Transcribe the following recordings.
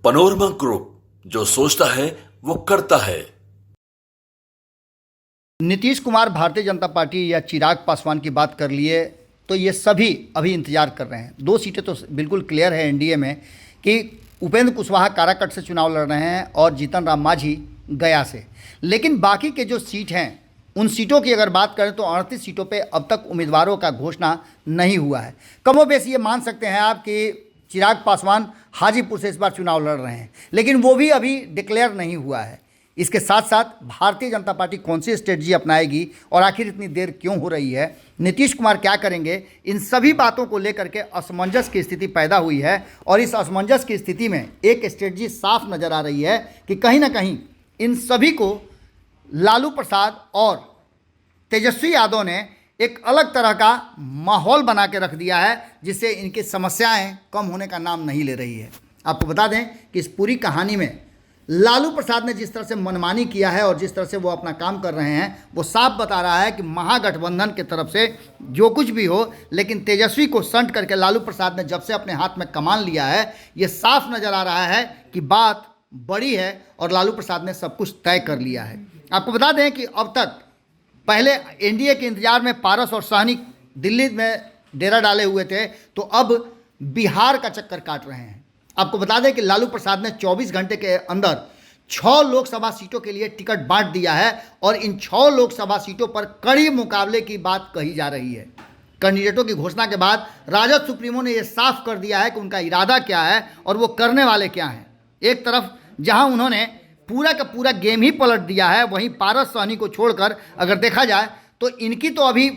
Panorama group, जो सोचता है वो करता है। नीतीश कुमार भारतीय जनता पार्टी या चिराग पासवान की बात कर लिए तो ये सभी अभी इंतजार कर रहे हैं। 2 सीटें तो बिल्कुल क्लियर है एनडीए में कि उपेंद्र कुशवाहा काराकट से चुनाव लड़ रहे हैं और जीतन राम मांझी गया से। लेकिन बाकी के जो सीट हैं उन सीटों की अगर बात करें तो 38 सीटों पे अब तक उम्मीदवारों का घोषणा नहीं हुआ है। कमोबेश ये मान सकते हैं आप कि चिराग पासवान हाजीपुर से इस बार चुनाव लड़ रहे हैं, लेकिन वो भी अभी डिक्लेयर नहीं हुआ है। इसके साथ साथ भारतीय जनता पार्टी कौन सी स्ट्रेटजी अपनाएगी और आखिर इतनी देर क्यों हो रही है, नीतीश कुमार क्या करेंगे, इन सभी बातों को लेकर के असमंजस की स्थिति पैदा हुई है। और इस असमंजस की स्थिति में एक स्ट्रेटजी साफ नज़र आ रही है कि कहीं ना कहीं इन सभी को लालू प्रसाद और तेजस्वी यादव ने एक अलग तरह का माहौल बना के रख दिया है, जिससे इनकी समस्याएं कम होने का नाम नहीं ले रही है। आपको बता दें कि इस पूरी कहानी में लालू प्रसाद ने जिस तरह से मनमानी किया है और जिस तरह से वो अपना काम कर रहे हैं, वो साफ बता रहा है कि महागठबंधन की तरफ से जो कुछ भी हो, लेकिन तेजस्वी को संट करके लालू प्रसाद ने जब से अपने हाथ में कमान लिया है, ये साफ नज़र आ रहा है कि बात बड़ी है और लालू प्रसाद ने सब कुछ तय कर लिया है। आपको बता दें कि अब तक पहले एनडीए के इंतजार में पारस और साहनी दिल्ली में डेरा डाले हुए थे, तो अब बिहार का चक्कर काट रहे हैं। आपको बता दें कि लालू प्रसाद ने 24 घंटे के अंदर 6 लोकसभा सीटों के लिए टिकट बांट दिया है और इन 6 लोकसभा सीटों पर कड़ी मुकाबले की बात कही जा रही है। कैंडिडेटों की घोषणा के बाद राजद सुप्रीमो ने यह साफ कर दिया है कि उनका इरादा क्या है और वो करने वाले क्या हैं। एक तरफ जहां उन्होंने पूरा का पूरा गेम ही पलट दिया है, वहीं पारस साहनी को छोड़कर अगर देखा जाए तो इनकी तो अभी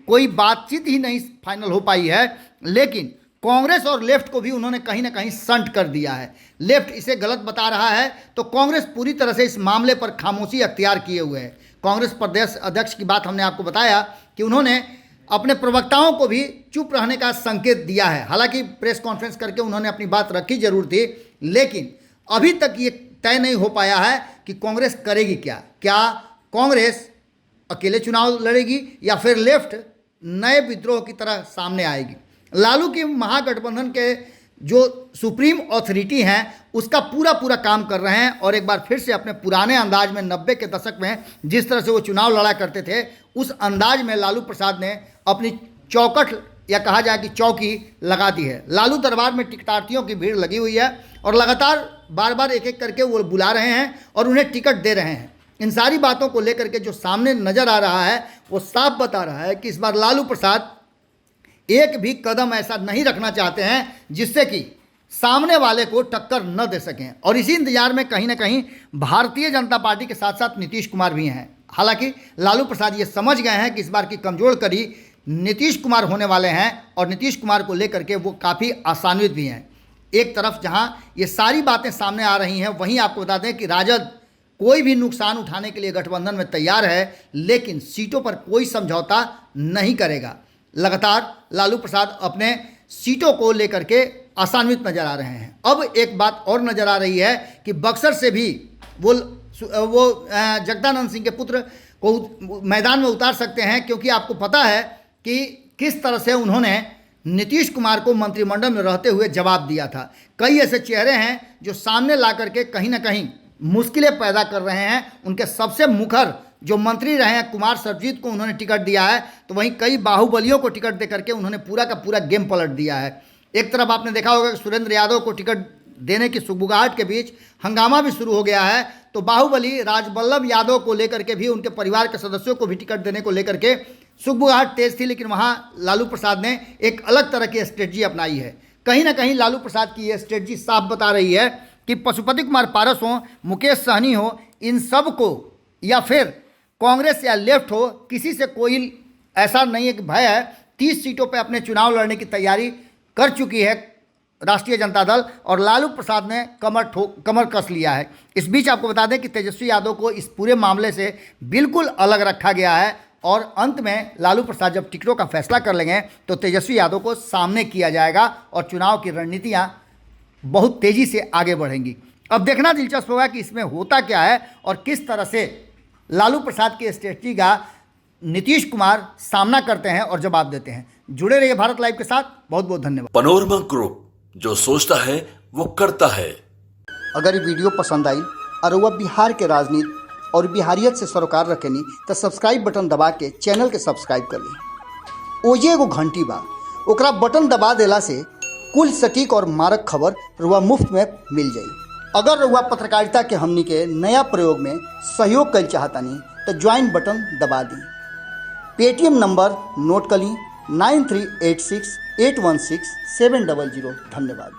कोई बातचीत ही नहीं फाइनल हो पाई है। लेकिन कांग्रेस और लेफ्ट को भी उन्होंने कहीं ना कहीं संट कर दिया है। लेफ्ट इसे गलत बता रहा है तो कांग्रेस पूरी तरह से इस मामले पर खामोशी अख्तियार किए हुए है। कांग्रेस प्रदेश अध्यक्ष की बात हमने आपको बताया कि उन्होंने अपने प्रवक्ताओं को भी चुप रहने का संकेत दिया है। हालांकि प्रेस कॉन्फ्रेंस करके उन्होंने अपनी बात रखी जरूर थी, लेकिन अभी तक ये तय नहीं हो पाया है कि कांग्रेस करेगी क्या। क्या कांग्रेस अकेले चुनाव लड़ेगी या फिर लेफ्ट नए विद्रोह की तरह सामने आएगी। लालू की महागठबंधन के जो सुप्रीम अथॉरिटी हैं उसका पूरा काम कर रहे हैं और एक बार फिर से अपने पुराने अंदाज में 90 के दशक में जिस तरह से वो चुनाव लड़ा करते थे, उस अंदाज में लालू प्रसाद ने अपनी चौकट या कहा जाए कि चौकी लगा दी है। लालू दरबार में टिकटार्थियों की भीड़ लगी हुई है और लगातार बार एक एक करके वो बुला रहे हैं और उन्हें टिकट दे रहे हैं। इन सारी बातों को लेकर के जो सामने नज़र आ रहा है वो साफ बता रहा है कि इस बार लालू प्रसाद एक भी कदम ऐसा नहीं रखना चाहते हैं जिससे कि सामने वाले को टक्कर न दे सकें। और इसी इंतजार में कहीं ना कहीं भारतीय जनता पार्टी के साथ साथ नीतीश कुमार भी हैं। हालांकि लालू प्रसाद ये समझ गए हैं कि इस बार की कमजोर कड़ी नीतीश कुमार होने वाले हैं और नीतीश कुमार को लेकर के वो काफ़ी आशान्वित भी हैं। एक तरफ जहां ये सारी बातें सामने आ रही हैं, वहीं आपको बता दें कि राजद कोई भी नुकसान उठाने के लिए गठबंधन में तैयार है, लेकिन सीटों पर कोई समझौता नहीं करेगा। लगातार लालू प्रसाद अपने सीटों को लेकर के आशान्वित नजर आ रहे हैं। अब एक बात और नजर आ रही है कि बक्सर से भी वो जगदानंद सिंह के पुत्र को मैदान में उतार सकते हैं, क्योंकि आपको पता है कि किस तरह से उन्होंने नीतीश कुमार को मंत्रिमंडल में रहते हुए जवाब दिया था। कई ऐसे चेहरे हैं जो सामने ला करके कहीं ना कहीं मुश्किलें पैदा कर रहे हैं। उनके सबसे मुखर जो मंत्री रहे हैं कुमार सर्वजीत को उन्होंने टिकट दिया है, तो वहीं कई बाहुबलियों को टिकट दे करके उन्होंने पूरा का पूरा गेम पलट दिया है। एक तरफ आपने देखा होगा कि सुरेंद्र यादव को टिकट देने की सुगबुगाहट के बीच हंगामा भी शुरू हो गया है, तो बाहुबली राजबल्लभ यादव को लेकर के भी उनके परिवार के सदस्यों को भी टिकट देने को लेकर के सुगबुगाहट तेज थी। लेकिन वहाँ लालू प्रसाद ने एक अलग तरह की स्ट्रेटजी अपनाई है। कहीं ना कहीं लालू प्रसाद की यह स्ट्रेटजी साफ बता रही है कि पशुपति कुमार पारस हो, मुकेश सहनी हो, इन सब को या फिर कांग्रेस या लेफ्ट हो, किसी से कोई ऐसा नहीं है कि भय है। 30 सीटों पे अपने चुनाव लड़ने की तैयारी कर चुकी है राष्ट्रीय जनता दल और लालू प्रसाद ने कमर कस लिया है। इस बीच आपको बता दें कि तेजस्वी यादव को इस पूरे मामले से बिल्कुल अलग रखा गया है और अंत में लालू प्रसाद जब टिकटों का फैसला कर लेंगे तो तेजस्वी यादव को सामने किया जाएगा और चुनाव की रणनीतियाँ बहुत तेज़ी से आगे बढ़ेंगी। अब देखना दिलचस्प होगा कि इसमें होता क्या है और किस तरह से लालू प्रसाद की स्ट्रेटजी का नीतीश कुमार सामना करते हैं और जवाब देते हैं। जुड़े रहिए भारत लाइव के साथ। बहुत बहुत धन्यवाद। पनोरमा ग्रुप, जो सोचता है वो करता है। अगर ये वीडियो पसंद आई और वह बिहार के राजनीति और बिहारियत से सरोकार रखेनी तो सब्सक्राइब बटन दबा के चैनल के सब्सक्राइब कर ली। ओजे एगो घंटी बा, ओकरा बटन दबा देला से कुल सटीक और मारक खबर रुआ मुफ्त में मिल जाई। अगर रुआ पत्रकारिता के हमनी के नया प्रयोग में सहयोग कर चाहतानी तो ज्वाइन बटन दबा दी। पेटीएम नंबर नोट कर ली 9386816700। धन्यवाद।